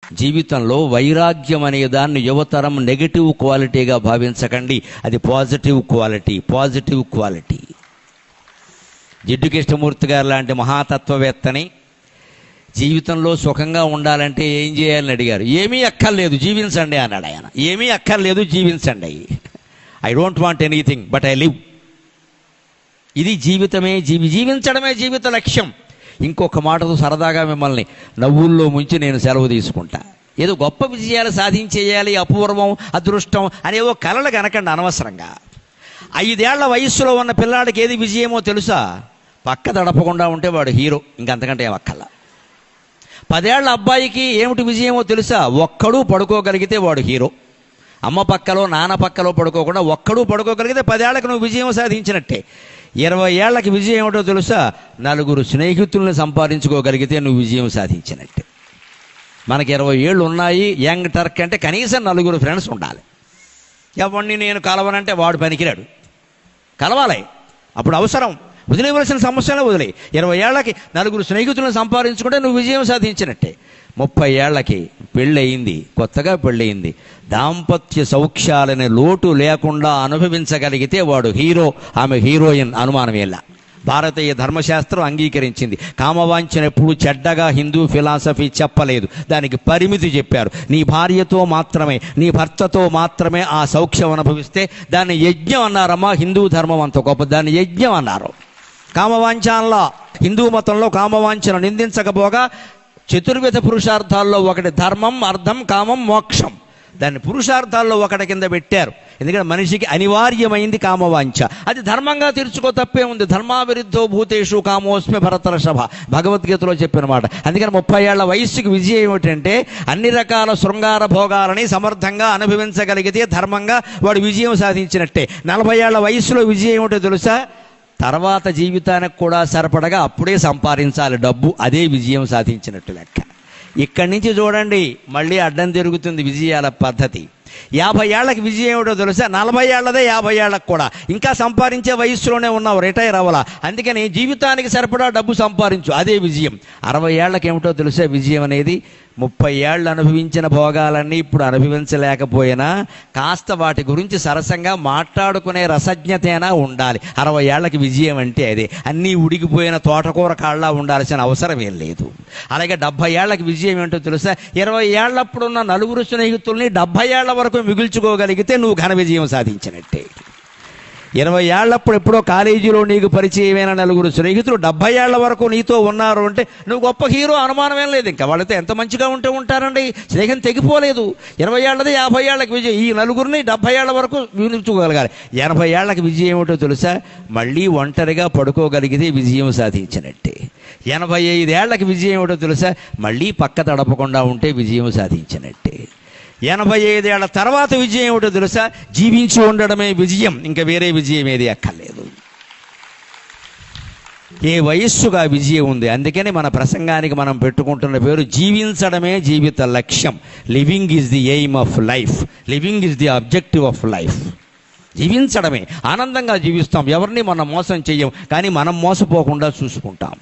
జీవితంలో వైరాగ్యం అనే దాన్ని యువతరం నెగటివ్ క్వాలిటీగా భావించకండి, అది పాజిటివ్ క్వాలిటీ. జిడ్డు కృష్ణమూర్తి గారు లాంటి మహాతత్వవేత్తని జీవితంలో సుఖంగా ఉండాలంటే ఏం చేయాలని అడిగారు. ఏమీ అక్కర్లేదు, జీవించండి అన్నాడు ఆయన. ఏమీ అక్కర్లేదు, జీవించండి. I don't want anything but I live. ఇది జీవించడమే జీవిత లక్ష్యం. ఇంకొక మాటతో సరదాగా మిమ్మల్ని నవ్వుల్లో ముంచి నేను సెలవు తీసుకుంటా. ఏదో గొప్ప విజయాలు సాధించేయాలి, అపూర్వం, అదృష్టం అనేవో కలలు కనకండి అనవసరంగా. 5 ఏళ్ల వయస్సులో ఉన్న పిల్లాడికి ఏది విజయమో తెలుసా? పక్క తడపకుండా ఉంటే వాడు హీరో, ఇంకంతకంటే ఏం అక్కర్లా. 10 ఏళ్ల అబ్బాయికి ఏమిటి విజయమో తెలుసా? ఒక్కడూ పడుకోగలిగితే వాడు హీరో. అమ్మ పక్కలో నాన్న పక్కలో పడుకోకుండా ఒక్కడూ పడుకోగలిగితే 10 ఏళ్లకు నువ్వు విజయం సాధించినట్టే. 20 ఏళ్లకి విజయం ఏమిటో తెలుసా? 4 స్నేహితుల్ని సంపాదించుకోగలిగితే నువ్వు విజయం సాధించినట్టే. మనకి 20 ఏళ్ళు ఉన్నాయి, యంగ్ టర్క్ అంటే కనీసం 4 ఫ్రెండ్స్ ఉండాలి. ఎవరిని నేను కలవనంటే వాడు పనికిరాడు, కలవాలి. అప్పుడు అవసరం, వదిలేవలసిన సమస్యలే వదిలే. 20 ఏళ్లకి 4 స్నేహితులను సంపాదించుకుంటే నువ్వు విజయం సాధించినట్టే. 30 ఏళ్లకి పెళ్ళయింది, కొత్తగా పెళ్ళయింది, దాంపత్య సౌఖ్యాలనే లోటు లేకుండా అనుభవించగలిగితే వాడు హీరో, ఆమె హీరోయిన్, అనుమానమేలా. భారతీయ ధర్మశాస్త్రం అంగీకరించింది. కామవాంఛన ఎప్పుడు చెడ్డగా హిందూ ఫిలాసఫీ చెప్పలేదు, దానికి పరిమితి చెప్పారు. నీ భార్యతో మాత్రమే, నీ భర్తతో మాత్రమే ఆ సౌఖ్యం అనుభవిస్తే దాన్ని యజ్ఞం అన్నారమ్మా. హిందూ ధర్మం అంత గొప్ప, దాన్ని యజ్ఞం అన్నారు. కామవాంఛనలో, హిందూ మతంలో కామవాంఛను నిందించకపోగా చతుర్విధ పురుషార్థాల్లో ఒకటి ధర్మం, అర్థం, కామం, మోక్షం. దాన్ని పురుషార్థాల్లో ఒకటి కింద పెట్టారు. ఎందుకంటే మనిషికి అనివార్యమైంది కామవాంఛ. అది ధర్మంగా తీర్చుకో, తప్పే ఉంది. ధర్మావిరుద్ధో భూతేషు కామోస్మి భరతర్షభ, భగవద్గీతలో చెప్పిన మాట. అందుకని 30 ఏళ్ల వయస్సుకి విజయం ఏమిటంటే అన్ని రకాల శృంగార భోగాలని సమర్థంగా అనుభవించగలిగితే ధర్మంగా వాడు విజయం సాధించినట్టే. 40 ఏళ్ల వయస్సులో విజయం ఏమిటో తెలుసా? తర్వాత జీవితానికి కూడా సరిపడగా అప్పుడే సంపాదించాలి డబ్బు, అదే విజయం సాధించినట్టు లెక్క. ఇక్కడి నుంచి చూడండి, మళ్ళీ అడ్డం తిరుగుతుంది విజయాల పద్ధతి. 50 ఏళ్లకి విజయం ఏమిటో తెలుసా? 40 ఏళ్లదే 50 ఏళ్లకు కూడా. ఇంకా సంపాదించే వయస్సులోనే ఉన్నావు, రిటైర్ అవ్వాలా. అందుకని జీవితానికి సరిపడా డబ్బు సంపాదించు, అదే విజయం. 60 ఏళ్లకి ఏమిటో తెలుసా విజయం అనేది? 30 ఏళ్ళు అనుభవించిన భోగాలన్నీ ఇప్పుడు అనుభవించలేకపోయినా కాస్త వాటి గురించి సరసంగా మాట్లాడుకునే రసజ్ఞతైనా ఉండాలి. 60 ఏళ్లకి విజయం అంటే అదే. అన్నీ ఉడికిపోయిన తోటకూర కాళ్ళ ఉండాల్సిన అవసరం ఏం లేదు. అలాగే 70 ఏళ్లకి విజయం ఏంటో తెలుసా? 20 ఏళ్లప్పుడున్న 4 స్నేహితుల్ని 70 ఏళ్ల వరకు మిగుల్చుకోగలిగితే నువ్వు ఘన విజయం సాధించినట్టే. 20 ఏళ్లప్పుడు ఎప్పుడో కాలేజీలో నీకు పరిచయమైన 4 స్నేహితులు 70 ఏళ్ల వరకు నీతో ఉన్నారు అంటే నువ్వు గొప్ప హీరో, అనుమానమేం లేదు. ఇంకా వాళ్ళతో ఎంత మంచిగా ఉంటే ఉంటారండి, స్నేహం తెగిపోలేదు. 20 ఏళ్లది 50 ఏళ్లకి విజయం. ఈ 4 70 ఏళ్ల వరకు వినిపించుకోగలగాలి. 80 ఏళ్లకి విజయం ఏమిటో తెలుసా? మళ్ళీ ఒంటరిగా పడుకోగలిగితే విజయం సాధించినట్టే. 85 ఏళ్లకి విజయం ఏమిటో తెలుసా? మళ్ళీ పక్క తడపకుండా ఉంటే విజయం సాధించినట్టే. 85 ఏళ్ల తర్వాత విజయం ఏమిటో తెలుసా? జీవించి ఉండడమే విజయం, ఇంకా వేరే విజయం ఏది అక్కర్లేదు. ఏ వయస్సుగా విజయం ఉంది. అందుకని మన ప్రసంగానికి మనం పెట్టుకుంటున్న పేరు జీవించడమే జీవిత లక్ష్యం. Living is the aim of life, living is the objective of life. జీవించడమే, ఆనందంగా జీవిస్తాం, ఎవరిని మనం మోసం చెయ్యం, కానీ మనం మోసపోకుండా చూసుకుంటాం.